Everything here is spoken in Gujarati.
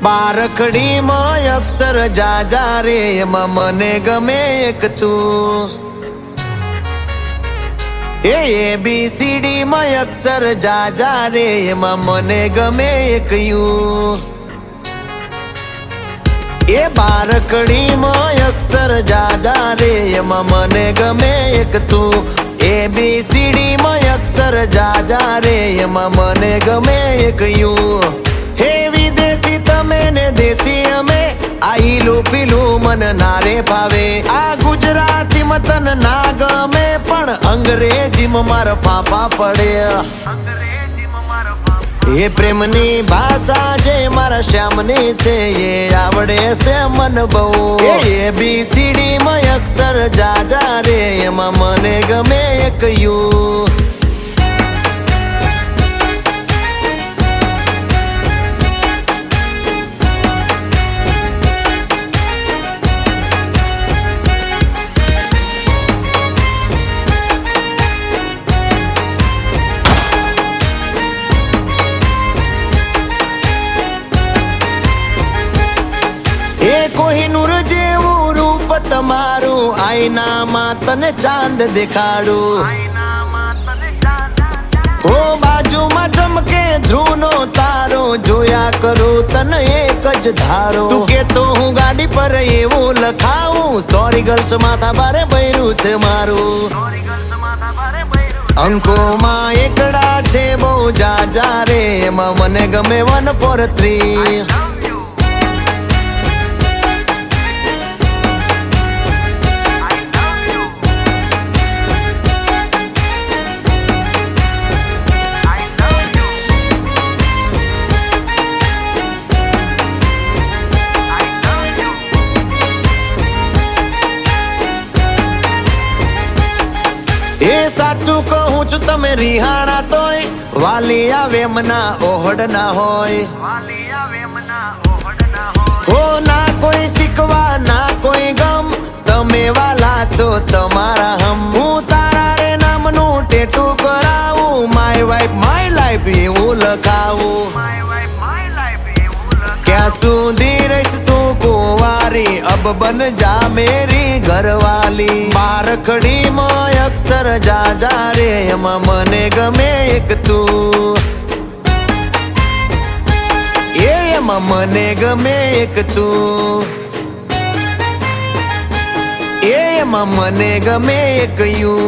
બારખડીમાં અક્ષર જાજા રે એમાં મને ગમે એક તું ABCD માં અક્ષર જાજા રે એમાં મને ગમે એક યુ બારખડીમાં અક્ષર જાજા રે એમાં મને ગમે એક તું ABCD માં અક્ષર જાજા રે એમાં મને ગમે એક યુ હે વિદેશી તમે ને દેશી અમે આઈલું પીલું મન નારે ભાવે આ ગુજરાતી મતન ના ગમે પણ અંગ્રેજીમાં મારા પાપા પડે એ પ્રેમની ભાષા જે મારા શ્યામની છે એ આવડે છે મન બહુ ABCD માં અક્ષર જાજા રે એમાં મને ગમે એક યુ કોહિનૂર જેવું રૂપ તમારું આઈનામાં તને ચાંદ દેખાડું ઓ બાજુમાં ચમકે ધ્રુવનો તારો જોયા કરું તને એક જ ધારો તું કે તો હું ગાડી પર એવું લખાવું સોરી ગર્લ્સ માથા બારે બૈરું છે મારું અંકોમાં એકડા છે બહુ જાજા રે એમાં મને ગમે 143 સાચું કહું છું તમે રિહાણા તોય વાલી આવે મના ઓહડ ના હોય હો ના કોઈ શીખવા ના કોઈ ગમ તમે વાલા છો તમારા હમ હું તારા રે નામનું ટેટુ કરાવું માય વાઇફ માય લાઈફ એવું લખાવું ક્યાં સુધી રહીશ તું કુંવારી અબ બન જા મેરી ઘરવાલી બારખડીમાં અક્ષર જાજા રે એમાં મને ગમે એક તું એમાં મને ગમે એક તું એમાં મને ગમે એક યુ